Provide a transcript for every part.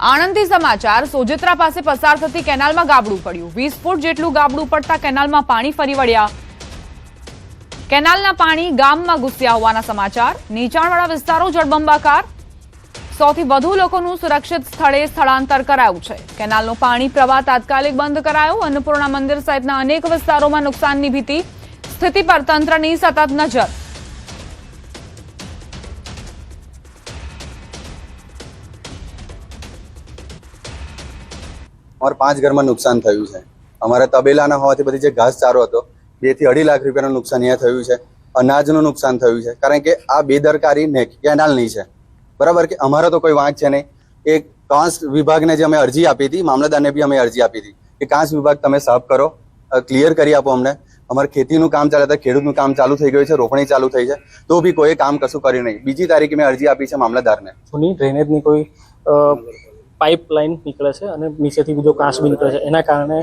આણંદથી સમાચાર સોજેત્રા પાસે પસાર થતી કેનાલમાં ગાબડું પડ્યું 20 ફૂટ જેટલું ગાબડું પડતા કેનાલમાં પાણી ફરી વળ્યા કેનાલના પાણી ગામમાં ઘૂસ્યા હોવાના સમાચાર નીચાણવાળા વિસ્તારો જળબંબાકાર 100 થી વધુ લોકોનું સુરક્ષિત સ્થળે સ્થળાંતર કરાયું છે કેનાલનો પાણી પ્રવાહ તાત્કાલિક બંધ કરાયો અન્નપૂર્ણા મંદિર સહિતના અનેક વિસ્તારોમાં નુકસાનની ભીતિ સ્થિતિ પર તંત્રની સતત નજર और 5 घर में नुकसान थयुं छे। अमारा तबेलाना होवाथी बधी जे घासचारो हतो 2 થી 2.5 लाख रूपियानुं नुकसान अहींया थयुं छे। अनाजनुं नुकसान थयुं छे कारण के आ बेदरकारी केनालनी छे बराबर के अमारो तो कोई वांक छे नहीं। एक कांस विभागने जे अमे अरजी आपी थी मामलतदारने बी अमे अरजी आपी थी कि कांस विभाग तमे साफ करो क्लियर करी आपो अमने अमारे खेतीनुं काम चाले तो खेडूतनुं काम चालू थई गयुं छे रोपणी चालू थई छे तो बी कोई काम कशुं कर्युं नहीं। बीजी तारीखे मैं अरजी आपी छे मामलतदारने जूनी ड्रेनेजनी कोई पाइपलाइन निकले छे अने नीचेथी बीजो कांस बी निकळे छे एना कारणे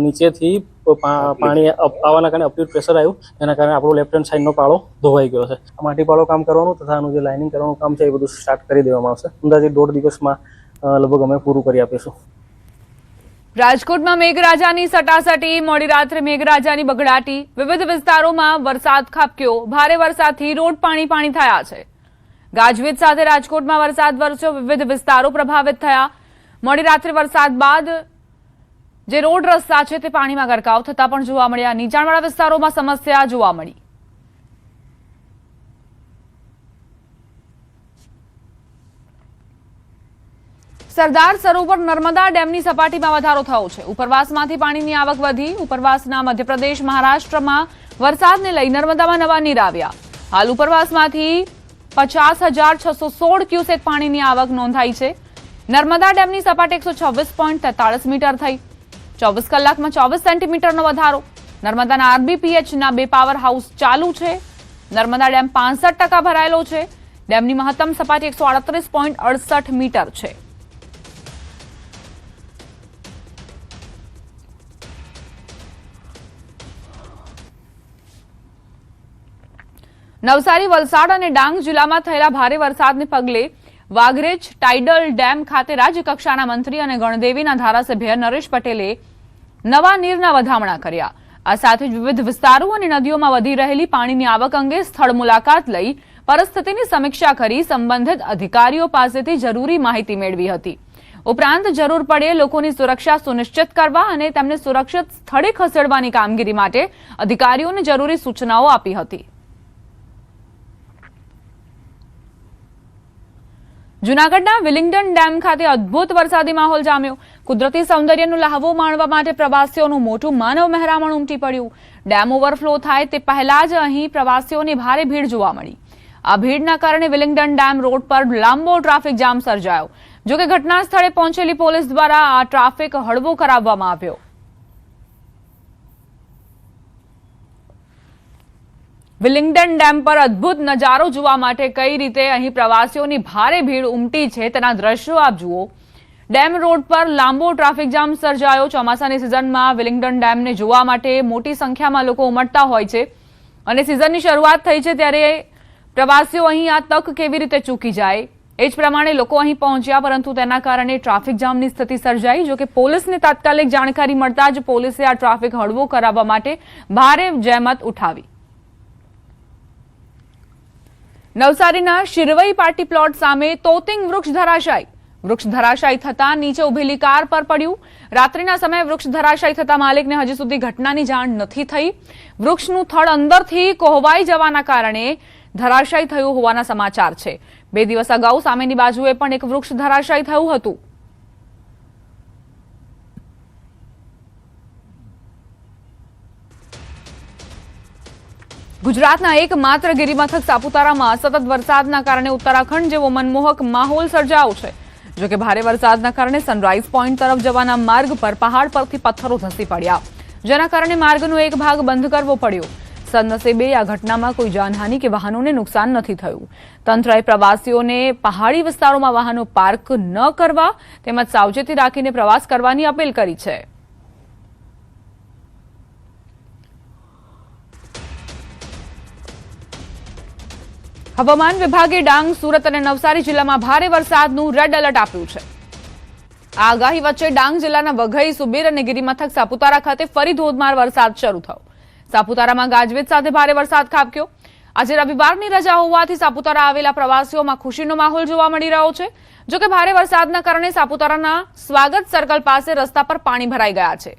नीचेथी पाणी आववाना कारणे अपील प्रेशर आव्युं एना कारणे आपणो लेफ्ट हेन्ड साइडनो पाळो धोवाई गयो छे। माटीपाळो काम करवानुं तथा आनुं जे लाइनिंग करवानुं काम छे ए बधुं स्टार्ट करी देवामां आवशे। अंदाजे 1.5 દિવસમાં લગભગ અમે પૂરું કરી આપીશું। રાજકોટમાં મેઘરાજાની સટાસટી મોડી રાત્રે મેઘરાજાની બગડાટી વિવિધ વિસ્તારોમાં વરસાદ ખાબક્યો ભારે વરસાદથી રોડ પાણી પાણી થયા છે। ગાજવીજ સાથે રાજકોટમાં વરસાદ વરસ્યો વિવિધ વિસ્તારો પ્રભાવિત થયા। મોડી રાત્રે વરસાદ બાદ જે રોડ રસ્તા છે તે પાણીમાં ગરકાવ થતા પણ જોવા મળ્યા। નીચાણવાળા વિસ્તારોમાં સમસ્યા જોવા મળી। સરદાર સરોવર નર્મદા ડેમની સપાટીમાં વધારો થયો છે। ઉપરવાસમાંથી પાણીની આવક વધી। ઉપરવાસના મધ્યપ્રદેશ મહારાષ્ટ્રમાં વરસાદને લઈ નર્મદામાં નવા નીર આવ્યા। હાલ ઉપરવાસમાંથી 50,616 ક્યુસેક પાણીની આવક નોંધાઈ છે। નર્મદા ડેમની સપાટી 126.43 મીટર થઈ। 24 કલાકમાં 24 સેન્ટીમીટરનો વધારો। નર્મદાના આરબીપીએચના 2 પાવર હાઉસ ચાલુ છે। નર્મદા ડેમ 65% ભરાયેલો છે। ડેમની મહત્તમ સપાટી 138.68 મીટર છે। નવસારી વલસાડ અને ડાંગ જિલ્લામાં થયેલા ભારે વરસાદને પગલે વાઘરેજ ટાઇડલ ડેમ ખાતે રાજ્યકક્ષાના મંત્રી અને ગણદેવીના ધારાસભ્ય નરેશ પટેલે નવા નીરના વધામણા કર્યા। આ સાથે જ વિવિધ વિસ્તારો અને નદીઓમાં વધી રહેલી પાણીની આવક અંગે સ્થળ મુલાકાત લઈ પરિસ્થિતિની સમીક્ષા કરી સંબંધિત અધિકારીઓ પાસેથી જરૂરી માહિતી મેળવી હતી। ઉપરાંત જરૂર પડે લોકોની સુરક્ષા સુનિશ્ચિત કરવા અને તેમને સુરક્ષિત સ્થળે ખસેડવાની કામગીરી માટે અધિકારીઓને જરૂરી સૂચનાઓ આપી હતી। જૂનાગઢના વિલિંગ્ડન ડેમ ખાતે અદ્ભુત વરસાદી માહોલ જામ્યો। કુદરતી સૌંદર્યનો લહાવો માણવા માટે પ્રવાસીઓનું મોટું માનવ મહેરામણ ઉમટી પડ્યું। ડેમ ઓવરફ્લો થાય તે પહેલા જ અહીં પ્રવાસીઓની ભારે ભીડ જોવા મળી। આ ભીડના કારણે વિલિંગ્ડન ડેમ રોડ પર લાંબો ટ્રાફિક જામ સર્જાયો। જોકે ઘટના સ્થળે પહોંચેલી પોલીસ દ્વારા આ ટ્રાફિક હળવો કરાવવામાં આવ્યો। વિલિંગ્ડન ડેમ પર અદ્ભુત નજારો જોવા માટે કઈ રીતે અહીં પ્રવાસીઓની ભારે ભીડ ઉમટી છે તેના દ્રશ્યો આપ જુઓ। ડેમ રોડ પર લાંબો ટ્રાફિક જામ સર્જાયો। ચોમાસાની સિઝનમાં વિલિંગ્ડન ડેમને જોવા માટે મોટી સંખ્યામાં લોકો ઉમટતા હોય છે અને સિઝનની શરૂઆત થઈ છે ત્યારે પ્રવાસીઓ અહીં આ તક કેવી રીતે ચૂકી જાય એ જ પ્રમાણે લોકો અહીં પહોંચ્યા પરંતુ તેના કારણે ટ્રાફિક જામની સ્થિતિ સર્જાઈ। જોકે પોલીસને તાત્કાલિક જાણકારી મળતા જ પોલીસે આ ટ્રાફિક હળવો કરાવવા માટે ભારે જહેમત ઉઠાવી। નવસારીના શિરવઈ પાર્ટી પ્લોટ સામે તોતિંગ વૃક્ષ ધરાશાયી થતા નીચે ઉભેલી કાર પર પડ્યું। રાત્રિના સમયે વૃક્ષ ધરાશાયી થતા માલિકને હજી સુધી ઘટનાની જાણ નથી થઈ। વૃક્ષનું થડ અંદરથી કોહવાઈ જવાના કારણે ધરાશાયી થયું હોવાના સમાચાર છે। 2 દિવસ અગાઉ સામેની બાજુએ પણ એક વૃક્ષ ધરાશાયી થયું હતું। ગુજરાતના એકમાત્ર ગિરિમથક સાપુતારામાં સતત વરસાદના કારણે ઉત્તરાખંડ જેવો મનમોહક માહોલ સર્જાયો છે। જોકે ભારે વરસાદના કારણે સનરાઈઝ પોઈન્ટ તરફ જવાના માર્ગ પર પહાડ પરથી પથ્થરો ધસી પડ્યા જેના કારણે માર્ગનો એક ભાગ બંધ કરવો પડ્યો। સદનસીબે આ ઘટનામાં કોઈ જાનહાનિ કે વાહનોને નુકસાન નથી થયું। તંત્રએ પ્રવાસીઓને પહાડી વિસ્તારોમાં વાહનો પાર્ક ન કરવા તેમજ સાવચેતી રાખીને પ્રવાસ કરવાની અપીલ કરી છે। હવામાન વિભાગે ડાંગ, સુરત અને નવસારી જિલ્લામાં ભારે વરસાદનું રેડ એલર્ટ આપ્યું છે। આ આગાહી વચ્ચે ડાંગ જિલ્લાના વઘઈ, સુબીર અને ગિરિમથક સાપુતારા ખાતે ફરી ધોધમાર વરસાદ શરૂ થયો. સાપુતારામાં ગાજવીજ સાથે ભારે વરસાદ ખાબક્યો. આજે રવિવારની રજા હોવાથી સાપુતારા આવેલા પ્રવાસીઓમાં ખુશીનો માહોલ જોવા મળી રહ્યો છે. જોકે ભારે વરસાદના કારણે સાપુતારાના સ્વાગત સર્કલ પાસે રસ્તા પર પાણી ભરાઈ ગયા છે.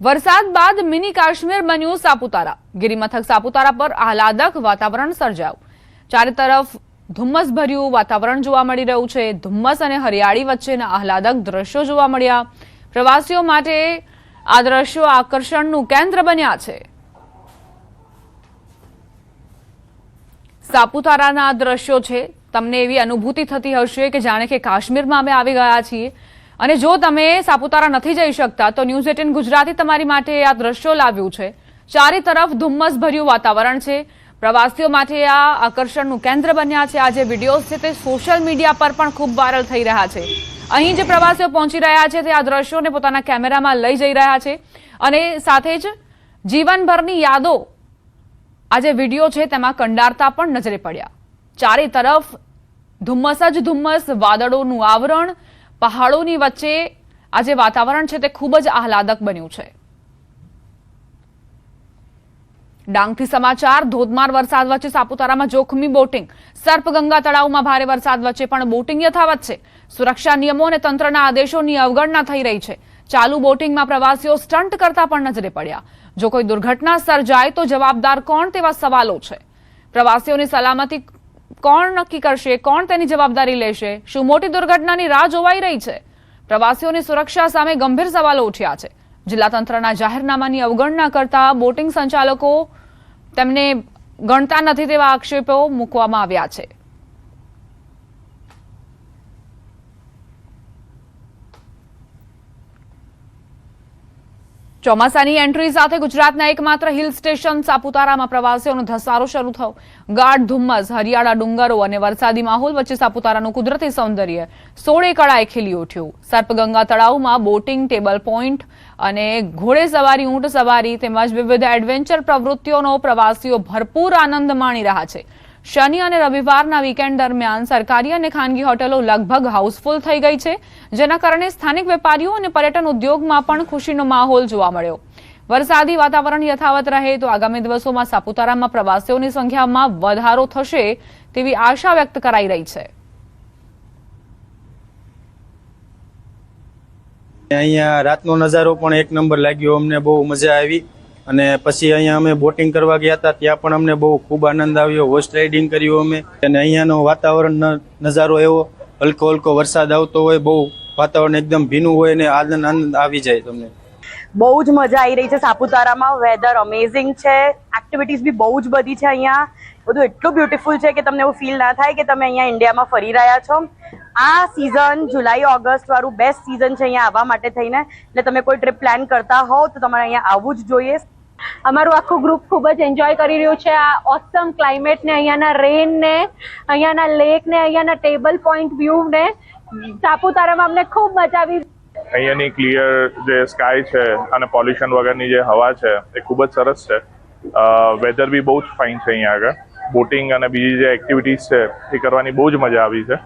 વરસાદ બાદ મિની કાશ્મીર બન્યું સાપુતારા. ગિરિમથક સાપુતારા પર આહલાદક વાતાવરણ સર્જાયું. ચારે તરફ ધુમ્મસભર્યું વાતાવરણ જોવા મળી રહ્યું છે. ધુમ્મસ અને હરિયાળી વચ્ચેના આહલાદક દ્રશ્યો જોવા મળ્યા. પ્રવાસીઓ માટે આ દ્રશ્યો આકર્ષણનું કેન્દ્ર બન્યા છે. સાપુતારાના આ દ્રશ્યો છે, તમને એવી અનુભૂતિ થતી હશે કે જાણે કે કાશ્મીરમાં અમે આવી ગયા છીએ. અને જો તમે સાપુતારા નથી જઈ શકતા તો ન્યૂઝ 18 ગુજરાતી તમારી માટે આ દ્રશ્યો લાવ્યું છે. ચારે તરફ ધુમ્મસભર્યું વાતાવરણ છે. પ્રવાસીઓ માટે આ આકર્ષણનું કેન્દ્ર બન્યા છે. આ જે વિડીયોઝ છે તે સોશિયલ મીડિયા પર પણ ખૂબ વાયરલ થઈ રહ્યા છે. અહીં જે પ્રવાસીઓ પહોંચી રહ્યા છે તે આ દ્રશ્યોને પોતાના કેમેરામાં લઈ જઈ રહ્યા છે અને સાથે જ જીવનભરની યાદો આ જે વિડીયો છે તેમાં કંડારતા પણ નજરે પડ્યા. ચારે તરફ ધુમ્મસ જ ધુમ્મસ, વાદળોનું આવરણ, પહાડોની વચ્ચે આ જે વાતાવરણ છે તે ખૂબ જ આહલાદક બન્યું છે. ડાંગથી સમાચાર. ધોધમાર વરસાદ વચ્ચે સાપુતારામાં જોખમી બોટિંગ. સર્પગંગા તળાવમાં ભારે વરસાદ વચ્ચે પણ બોટિંગ યથાવત છે. સુરક્ષા નિયમો અને તંત્રના આદેશોની અવગણના થઈ રહી છે. ચાલુ બોટિંગમાં પ્રવાસીઓ સ્ટન્ટ કરતા પણ નજરે પડ્યા. જો કોઈ દુર્ઘટના સર્જાય તો જવાબદાર કોણ તેવા સવાલો છે. પ્રવાસીઓની સલામતી કોણ નક્કી કરશે? કોણ તેની જવાબદારી લેશે? શું મોટી દુર્ઘટનાની રાહ જોવાઈ રહી છે? પ્રવાસીઓની સુરક્ષા સામે ગંભીર સવાલો ઉઠ્યા છે. જિલ્લા તંત્રના જાહેરનામાની અવગણના કરતા બોટિંગ સંચાલકો તેમને ગણતા નથી તેવા આક્ષેપો મૂકવામાં આવ્યા છે. ચોમાસાની એન્ટ્રી સાથે ગુજરાતના એકમાત્ર હિલ સ્ટેશન સાપુતારામાં પ્રવાસીઓનો ધસારો શરૂ થયો. ગાઢ ધુમ્મસ, હરિયાળા ડુંગરો અને વરસાદી માહોલ વચ્ચે સાપુતારાનું કુદરતી સૌંદર્ય 16 કળાએ ખીલી ઉઠ્યું. સર્પગંગા તળાવમાં બોટિંગ, ટેબલ પોઇન્ટ અને ઘોડેસવારી, ઊંટ સવારી તેમજ વિવિધ એડવેન્ચર પ્રવૃત્તિઓનો પ્રવાસીઓ ભરપૂર આનંદ માણી રહ્યા છે. શનિ અને રવિવારના વીકેન્ડ દરમિયાન સરકારી અને ખાનગી હોટેલો લગભગ હાઉસફુલ થઈ ગઈ છે, જેના કારણે સ્થાનિક વેપારીઓ અને પર્યટન ઉદ્યોગમાં પણ ખુશીનો માહોલ જોવા મળ્યો. વરસાદી વાતાવરણ યથાવત રહે તો આગામી દિવસોમાં સાપુતારામાં પ્રવાસીઓની સંખ્યામાં વધારો થશે તેવી આશા વ્યક્ત કરાઈ રહી છે. અહીંયા રાતનો નજારો પણ એક નંબર લાગ્યો. અમને બહુ મજા આવી અને પછી અહીંયા અમે બોટિંગ કરવા ગયા હતા, ત્યાં પણ અમને બહુ ખૂબ આનંદ આવ્યો. હોર્સ રાઇડિંગ કર્યું અમે અને અહીંયાનો વાતાવરણ નજારો એવો હલકો હલકો વરસાદ આવતો હોય, બહુ વાતાવરણ એકદમ ભીનું હોય ને આનંદ આવી જાય તમને. બહુ જ મજા આવી રહી છે સાપુતારામાં. વેધર અમેઝિંગ છે, એક્ટિવિટીઝ બી બહુ જ બધી છે. અહીંયા બધું એટલું બ્યુટીફુલ છે કે તમને એવું ફીલ ના થાય કે તમે અહીંયા ઇન્ડિયામાં ફરી રહ્યા છો. આ સિઝન જુલાઈ ઓગસ્ટ વાળું બેસ્ટ સિઝન છે અહીંયા આવવા માટે થઈને. એટલે તમે કોઈ ટ્રીપ પ્લાન કરતા હો તો તમારે અહીંયા આવવું જ જોઈએ. અમારું આખું ગ્રુપ ખૂબ જ એન્જોય કરી રહ્યું છે આ ઓસમ ક્લાઇમેટ ને, અહીંયાના રેન ને, અહીંયાના લેક ને, અહીંયાના ટેબલ પોઈન્ટ વ્યૂ ને. સાપુતારામાં અમને ખૂબ મજા આવી. અહીંયાની ક્લિયર જે સ્કાય છે અને પોલ્યુશન વગરની જે હવા છે એ ખૂબ જ સરસ છે. વેધર બી બહુ જ ફાઇન છે અહીંયા આગળ. બોટિંગ અને બીજી જે એક્ટિવિટીઝ છે એ કરવાની બહુ જ મજા આવી છે.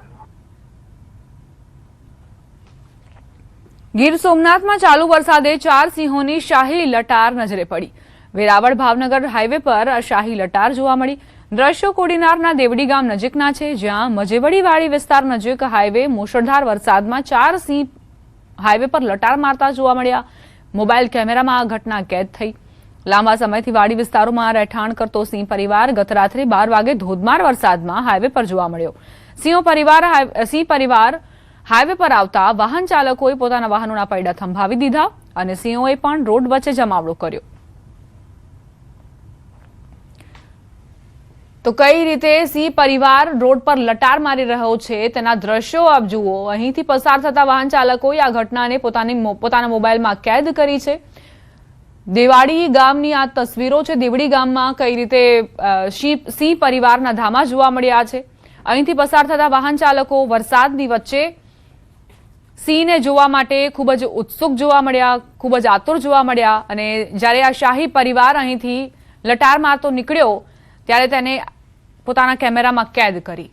ગીર સોમનાથમાં ચાલુ વરસાદે 4 સિંહોની શાહી લટાર નજરે પડી. વેરાવળ ભાવનગર હાઈવે પર શાહી લટાર જોવા મળી. દ્રશ્યો કોડીનારના દેવડી ગામ નજીકના છે, જ્યાં મજેવડીવાડી વિસ્તાર નજીક હાઈવે મુશળધાર વરસાદમાં 4 સિંહ હાઈવે પર લટાર મારતા જોવા મળ્યા. મોબાઈલ કેમેરામાં આ ઘટના કેદ થઈ. લાંબા સમયથી વાડી વિસ્તારોમાં રહેઠાણ કરતો સિંહ પરિવાર ગત રાત્રે 12 વાગે ધોધમાર વરસાદમાં હાઈવે પર જોવા મળ્યો. સિંહ પરિવાર હાઈવે પર આવતા વાહન ચાલકોએ પોતાના વાહનોના પૈડા થંભાવી દીધા અને સિંહોએ પણ રોડ વચ્ચે જમાવડો કર્યો. તો કઈ રીતે સિંહ પરિવાર રોડ પર લટાર મારી રહ્યો છે તેના દ્રશ્યો આપ જુઓ. અહીંથી પસાર થતા વાહન ચાલકોએ આ ઘટનાને પોતાના મોબાઈલમાં કેદ કરી છે. દેવાડી ગામની આ તસવીરો છે. દેવડી ગામમાં કઈ રીતે સિંહ પરિવારના ધામા જોવા મળ્યા છે. અહીંથી પસાર થતા વાહન ચાલકો વરસાદની વચ્ચે સિંહને જોવા માટે ખૂબ જ ઉત્સુક જોવા મળ્યા, ખૂબ જ આતુર જોવા મળ્યા. અને જ્યારે આ શાહી પરિવાર અહીંથી લટાર મારતો નીકળ્યો ત્યારે તેને પોતાના કેમેરામાં કેદ કરી.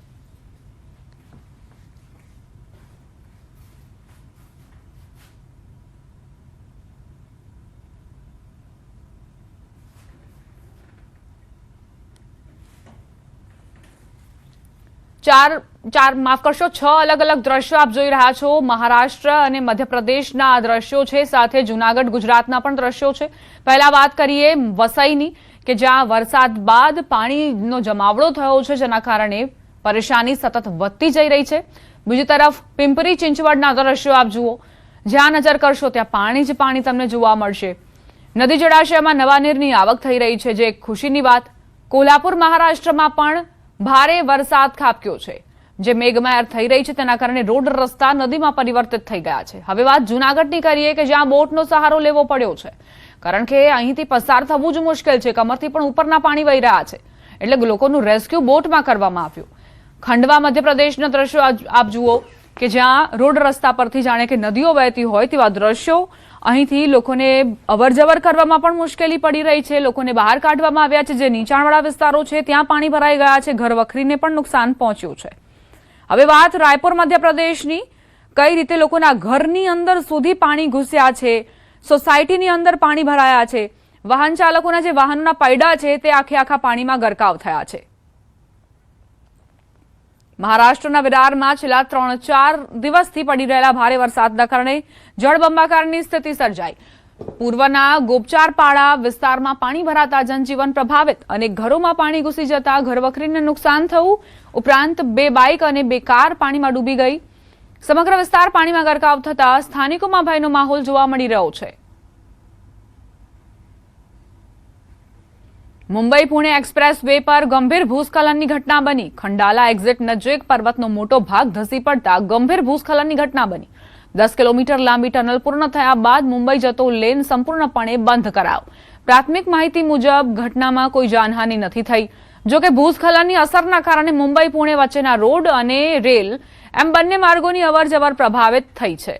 માફ કરશો 6 અલગ અલગ દ્રશ્યો આપ જોઈ રહ્યા છો. મહારાષ્ટ્ર અને મધ્યપ્રદેશના આ દ્રશ્યો છે, સાથે જુનાગઢ ગુજરાતના પણ દ્રશ્યો છે. પહેલા વાત કરીએ વસઈની, કે જ્યાં વરસાદ બાદ પાણીનો જમાવડો થયો છે, જેના કારણે પરેશાની સતત વધતી જઈ રહી છે. બીજી તરફ પિંપરી ચિંચવડના દ્રશ્યો આપ જુઓ, જ્યાં નજર કરશો ત્યાં પાણી જ પાણી તમને જોવા મળશે. નદી જળાશયમાં નવા નીરની આવક થઈ રહી છે, જે એક ખુશીની વાત. કોલ્હાપુર મહારાષ્ટ્રમાં પણ ભારે વરસાદ ખાબક્યો છે, જે મેઘમહેર થઈ રહી છે, તેના કારણે રોડ રસ્તા નદીમાં પરિવર્તિત થઈ ગયા છે. હવે વાત જુનાગઢની કરીએ, કે જ્યાં બોટનો સહારો લેવો પડ્યો છે, કારણ કે અહીંથી પસાર થવું જ મુશ્કેલ છે. કમરથી પણ ઉપરના પાણી વહી રહ્યા છે, એટલે લોકોનું રેસ્ક્યુ બોટમાં કરવામાં આવ્યું. ખંડવા મધ્યપ્રદેશના દ્રશ્યો આપ જુઓ, કે જ્યાં રોડ રસ્તા પરથી જાણે કે નદીઓ વહેતી હોય તેવા દ્રશ્યો. અહીંથી લોકોને અવરજવર કરવામાં પણ મુશ્કેલી પડી રહી છે. લોકોને બહાર કાઢવામાં આવ્યા છે. જે નીચાણવાળા વિસ્તારો છે ત્યાં પાણી ભરાઈ ગયા છે. ઘર વખરીને પણ નુકસાન પહોંચ્યું છે. હવે વાત રાયપુર મધ્યપ્રદેશની, કઈ રીતે લોકોના ઘરની અંદર સુધી પાણી ઘૂસ્યા છે, સોસાયટીની અંદર પાણી ભરાયા છે. વાહન ચાલકોના જે વાહનોના પૈડા છે તે આખા પાણીમાં ગરકાવ થયા છે. મહારાષ્ટ્રના વિરારમાં છેલ્લા 3-4 દિવસથી પડી રહેલા ભારે વરસાદના કારણે જળબંબાકારની સ્થિતિ સર્જાઈ. પૂર્વના ગોપચારપાડા વિસ્તારમાં પાણી ભરાતા જનજીવન પ્રભાવિત, અને ઘરોમાં પાણી ઘૂસી જતા ઘરવખરીને નુકસાન થયું. ઉપરાંત 2 બાઇક અને 2 કાર પાણીમાં ડૂબી ગઈ. સમગ્ર વિસ્તાર પાણીમાં ગરકાવ થતા સ્થાનિકોમાં ભયનો માહોલ જોવા મળી રહ્યો છે. મુંબઈ પુણે એક્સપ્રેસ વે પર ગંભીર ભૂસ્ખલનની ઘટના બની. ખંડાલા એક્ઝિટ નજીક પર્વતનો મોટો ભાગ ધસી પડતા ગંભીર ભૂસ્ખલનની ઘટના બની. 10 કિલોમીટર લાંબી ટનલ પૂર્ણ થયા બાદ મુંબઈ જતો લેન સંપૂર્ણપણે બંધ કરાયો. પ્રાથમિક માહિતી મુજબ ઘટનામાં કોઈ જાનહાનિ નથી થઈ. જોકે ભૂસ્ખલનની અસરના કારણે મુંબઈ પુણે વચ્ચેના રોડ અને રેલ એમ બંને માર્ગોની અવરજવર પ્રભાવિત થઈ છે.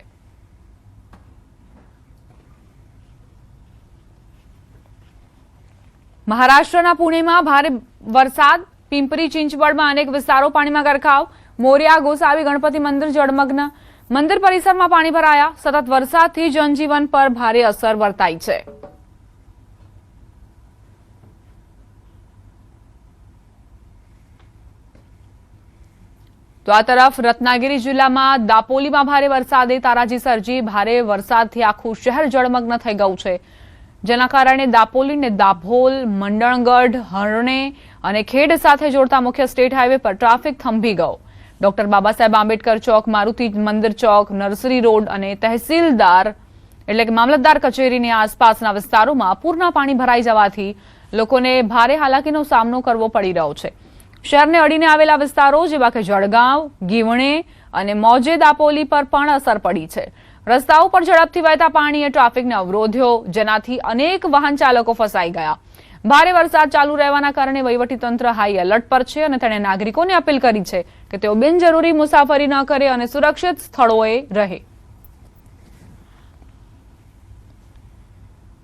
મહારાષ્ટ્રના પુણેમાં ભારે વરસાદ. પિંપરી ચિંચવડમાં અનેક વિસ્તારો પાણીમાં ગરકાવ. મોરિયા ગોસાવી ગણપતિ મંદિર જળમગ્ન. મંદિર પરિસરમાં પાણી ભરાયા. સતત વરસાદથી જનજીવન પર ભારે અસર વર્તાઈ છે. તો આ તરફ રત્નાગિરી જિલ્લામાં દાપોલીમાં ભારે વરસાદે તારાજી સર્જી. ભારે વરસાદથી આખું શહેર જળમગ્ન થઈ ગયું છે, જેના કારણે દાપોલીને દાભોલ, મંડણગઢ, હરણે અને ખેડ સાથે જોડતા મુખ્ય સ્ટેટ હાઈવે પર ટ્રાફિક થંભી ગયો. ડોક્ટર બાબા સાહેબ આંબેડકર ચોક, મારુતિ મંદિર ચોક, નર્સરી રોડ અને તહેસીલદાર એટલે કે મામલતદાર કચેરીની આસપાસના વિસ્તારોમાં પૂરના પાણી ભરાઈ જવાથી લોકોને ભારે હાલાકીનો સામનો કરવો પડી રહ્યો છે. શહેરને અડીને આવેલા વિસ્તારો જેવા કે જળગાંવ, ગીવણે અને મોજે દાપોલી પર પણ અસર પડી છે. રસ્તાઓ પર ઝડપથી વહેતા પાણીએ ટ્રાફિકને અવરોધ્યો, જેનાથી અનેક વાહન ચાલકો ફસાઈ ગયા. ભારે વરસાદ ચાલુ રહેવાના કારણે વહીવટીતંત્ર હાઈ એલર્ટ પર છે અને તેણે નાગરિકોને અપીલ કરી છે કે તેઓ બિનજરૂરી મુસાફરી ન કરે અને સુરક્ષિત સ્થળોએ રહે.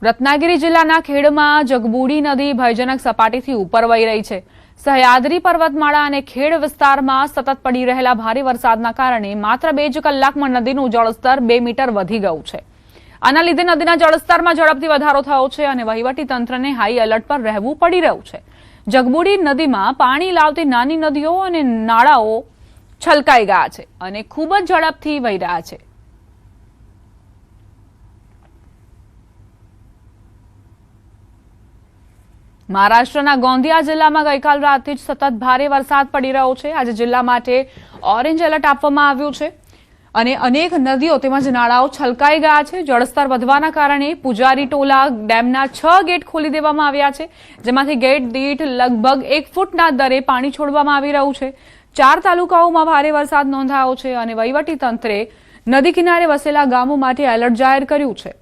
રત્નાગિરી જિલ્લાના ખેડમાં જગબુડી નદી ભયજનક સપાટીથી ઉપર વહી રહી છે. સહ્યાદ્રી પર્વતમાળા અને ખેડ વિસ્તારમાં સતત પડી રહેલા ભારે વરસાદના કારણે માત્ર 2 જ કલાકમાં નદીનું જળસ્તર 2 મીટર વધી ગયું છે. આના લીધે નદીના જળસ્તરમાં ઝડપથી વધારો થયો છે અને વહીવટીતંત્રને હાઈ એલર્ટ પર રહેવું પડી રહ્યું છે. જગબુડી નદીમાં પાણી લાવતી નાની નદીઓ અને નાળાઓ છલકાઈ ગયા છે અને ખૂબ જ ઝડપથી વહી રહ્યા છે. મહારાષ્ટ્રના ગોંદિયા જિલ્લામાં ગઈકાલ રાતથી જ સતત ભારે વરસાદ પડી રહ્યો છે. આજે જિલ્લા માટે ઓરેન્જ એલર્ટ આપવામાં આવ્યું છે અને અનેક નદીઓ તેમજ નાળાઓ છલકાઈ ગયા છે. જળસ્તર વધવાના કારણે પુજારી ટોલા ડેમના 6 ગેટ ખોલી દેવામાં આવ્યા છે, જેમાંથી ગેટ દીઠ લગભગ 1 ફૂટના દરે પાણી છોડવામાં આવી રહ્યું છે. 4 તાલુકાઓમાં ભારે વરસાદ નોંધાયો છે અને વહીવટીતંત્રે નદી કિનારે વસેલા ગામો માટે એલર્ટ જાહેર કર્યું છે.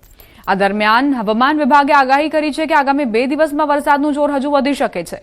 આ દરમિયાન હવામાન વિભાગે આગાહી કરી છે કે આગામી 2 દિવસમાં વરસાદનું જોર હજુ વધી શકે છે.